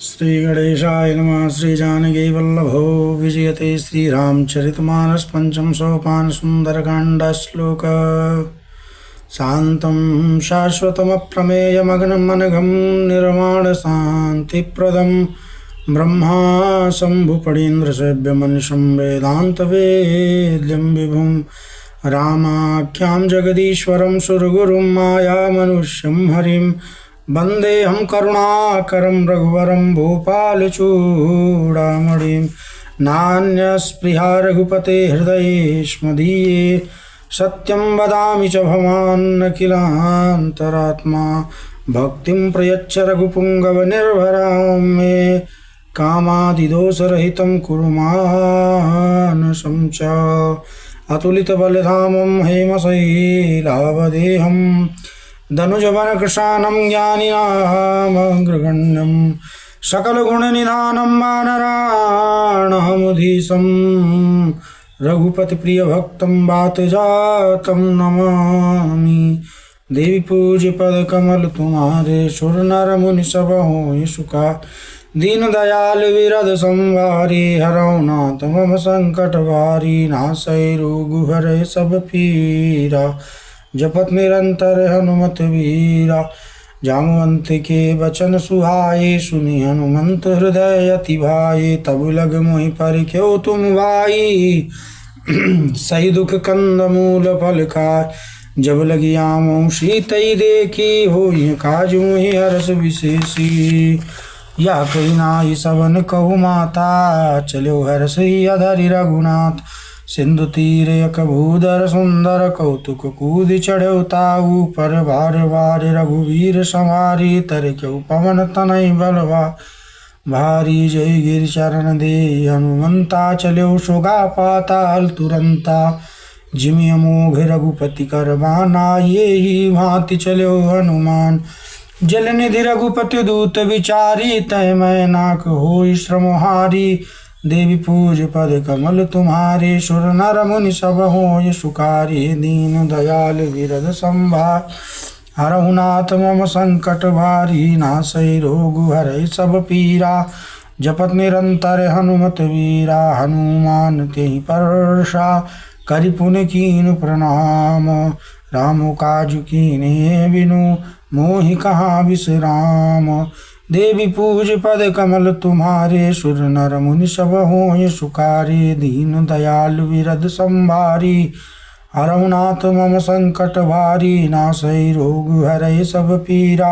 श्री गणेशाय नमः। श्री जानकी वल्लभो विजयते श्रीरामचरितमानस पंचम सोपान सुंदरकांड श्लोक। शांतं शाश्वतमप्रमेयमग्नं अनघं निर्माण शांतिप्रदं ब्रह्मा शम्भुफणीन्द्रसेव्यमनिशं वेदान्तवेद्यं विभुं रामाख्यां जगदीश्वरं सुरगुरुं मायामनुष्यं हरिं वन्देऽहं करुणाकरं रघुवरं भूपालचूडामणिं। नान्यस्पृहा रघुपते हृदयेष्मदीये सत्यं वदामि च भवान्नखिलान्तरात्मा। भक्तिं प्रयच्छ रघुपुङ्गवनिर्भरां मे कामादिदोषरहितं कुरु मानसं च। अतुलितबलधामं हेमशैलावदेहं धनुजवनकृशानं ज्ञानिनामग्रगण्यं सकलगुणनिधानं वानराणामुधीशं रघुपतिप्रियभक्तं वातजातं नमामि। देवी पूज्य पद कमल तुम्हारे सुर नर मुनि सब होय सुखा। दीन दयाल विरद संवारी हरौ नाथ मम संकट भारी। नासै रोग हरै सब पीरा जपत निरंतर हनुमत वीरा। जामवंत के वचन सुहाए सुनि हनुमंत हृदय अति भाए। तब लग मोहि परिख्यो तुम भाई सही दुख कंद मूल फल खाय। जब लगी आमों सीतई देखी होई काज मोहि हरस विशेषी। या कही नाई सबन कहु माता चलो हरसि अधरि रघुनाथ। सिंधु तीर कबूदर सुंदर कौतुक कूद चढ़ो ताऊ पर बार बार रघुवीर संवारी। तर क्यों पवन तनय बलवा भारी। जय गिर चरण दे हनुमंता चलो सुगा पाताल तुरंता। जिमि अमोघ रघुपति कर बाना ये ही भांति चलो हनुमान। जल निधि रघुपति दूत विचारी तय मैं नाक होई श्रमहारी। देवी पूज पद कमल तुम्हारे सुर नर मुनि सब होय सुखारी। दीन दयाल विरद संभार हरहु नाथ मम संकट भारी। नासै रोग हरै सब पीरा जपत निरंतर हनुमत वीरा। हनुमान तेहि परसा करि पुनि कीन प्रणाम। राम काज कीने बिनु मोहि कहाँ विश्राम। देवी पूज पद कमल तुम्हारे सुर नर मुनि सब होय सुखारे। दीन दयाल विरद संभारी हरहु नाथ मम संकट भारी। नासै रोग हरै सब पीरा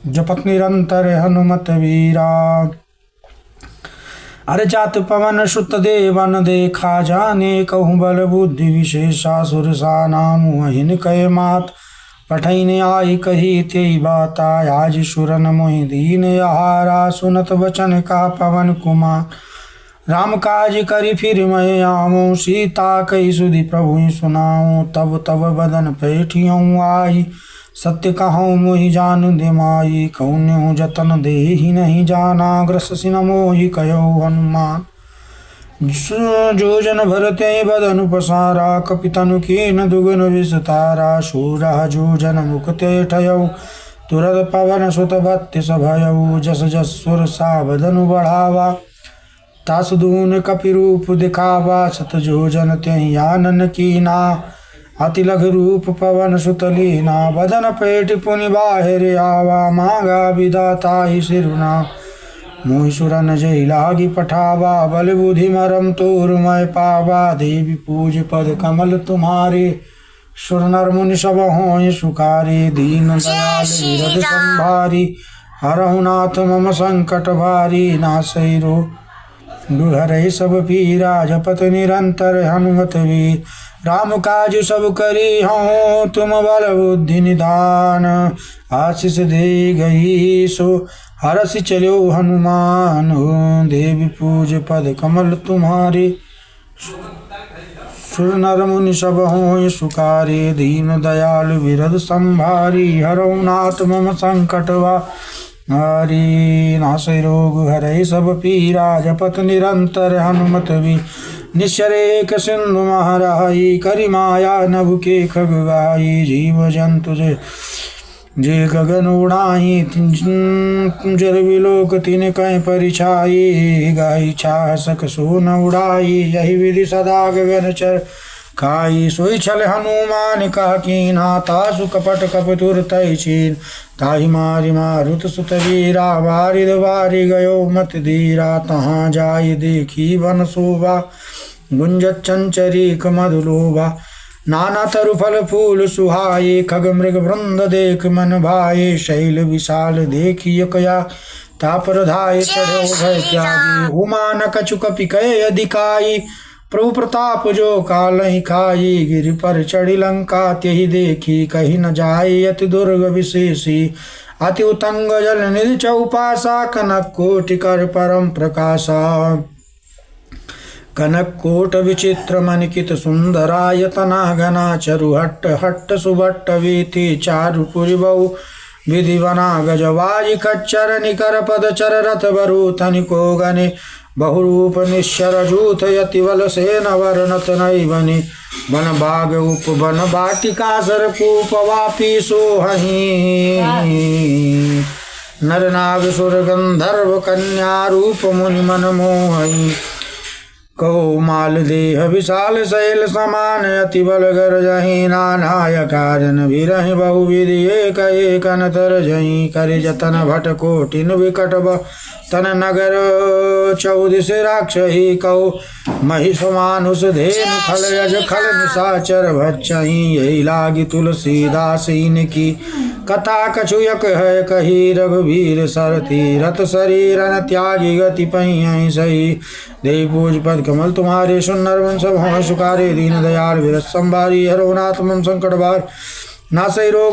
जपत निरंतर हनुमत वीरा। अरे जात पवन सुत देवन देखा जाने कहूँ बल बुद्धि विशेषा। सुरसा नाम अहिन कय मात पठैने आई कही तेई बाता। आज सुरन मोहि दीन आहारा सुनत वचन का पवन कुमार। राम काज करि फिर मैं आऊँ सीता कई सुधि प्रभु सुनाऊँ। तब तब बदन पैठियों आई सत्य कहूँ मोहि जान दिमाई। कौन्हु जतन देहि नहीं जाना ग्रसिन मोहि कहो हनुमान। जो जन भरते बदनु पसारा कपितनु कीन दुगुन विस्तारा। शूरा जो जन मुखते ठयऊ तुरत पवन सुत भत्ति सभयऊ। जस जस सुर सा बदनु बढ़ावा तास दून कपि रूप दिखावा। सत जो जन त्यहि आनन कीना अति लघु रूप पवन सुत लीना। बदन पेट पुनि बाहिर आवा मांगा विधाता ही सिरुना। मोहि सुरन जय लागी पठावा बल बुद्धि मरम तोर मैं पावा। देवी पूज पद कमल तुम्हारे सुर नर मुनि सब होय सुखारे। दीन दयाल विरद संभारी हरहु नाथ मम संकट भारी। नासै रोग हरै सब पीरा जपत निरंतर हनुमत वीर। राम काज सब करी हूँ तुम बल बुद्धि निधान। आशीष दे गई सो हरसि चलो हनुमान। देवी पूज पद कमल तुम्हारे सुर नर मुनि सब होय सुखारे। दीन दयाल विरद संभारी हरहु नाथ मम संकट भारी। नासै रोग हरै सब पीरा जपत निरंतर हनुमत वीर। निश्चर एक सिंधु महाराई करि माया नभ के खगवाई। जीव जंतु जे गगन उड़ाई कुंजर विलोक तिन कहीं परिछाई गाई छासक सो न उड़ाई यही विधि सदा गगन चर खाई सोई छल हनुमान का कीना तासु कपट कपतुर तय छीन ताहि मारि मारुत सुत वीरा वारिद वारि गयो मत धीरा तहाँ जाय देखी वन शोभा गुंजत चंचरीक मधुलोभा नाना तरु फल फूल सुहाये खग मृग वृंद देख मन भाये शैल विशाल देखिय कया तापर धाय चढ़ो भय त्यागी उमा न कछु कपि कय अधिकाई प्रभु प्रताप जो कालहि खाई गिरि पर चढ़ी लंका त्यहि देखी कही न जाय अति दुर्ग विशेषी अति उतंग जल निधि चौपासा कनक कोटि कर परम प्रकाशा कनक कोट विचित्र मनिकित सुंदरायतना घना चरु हट्ट हट्ट सुभट्ट वीति चारु पुरि बहु विधि बना गजवाज खच्चर निकर पद चर रथ बरु तनिको गने बहुरूप निश्चर जूथ यति बल सेन वर्णत नई बनि वन बाग उप वन बाटिका सरकूप वापी सोहहि नर नाग सुर गंधर्व कन्या रूप मुनि मन मोहि कहो माल देह विशाल शैल समान अति बल गरजहि नानाय कारण विरहि बहुविधि एक एक अनतर जहि कर जतन भट कोटिन विकट तन नगर 14 राक्षही कहो महिष मानुष धेनु खल यज खल निशाचर भक्षहि यही लागी तुलसीदास इनकी कथा कछुयक है कही रघुवीर सरती रत शरीर न त्यागी गति पही सही देवी पूज पद कमल तुम्हारे सुनर वंश भव सुकारे दीन दयाल विरत संभारी हरो नाथ मम संकट बार नासै रोग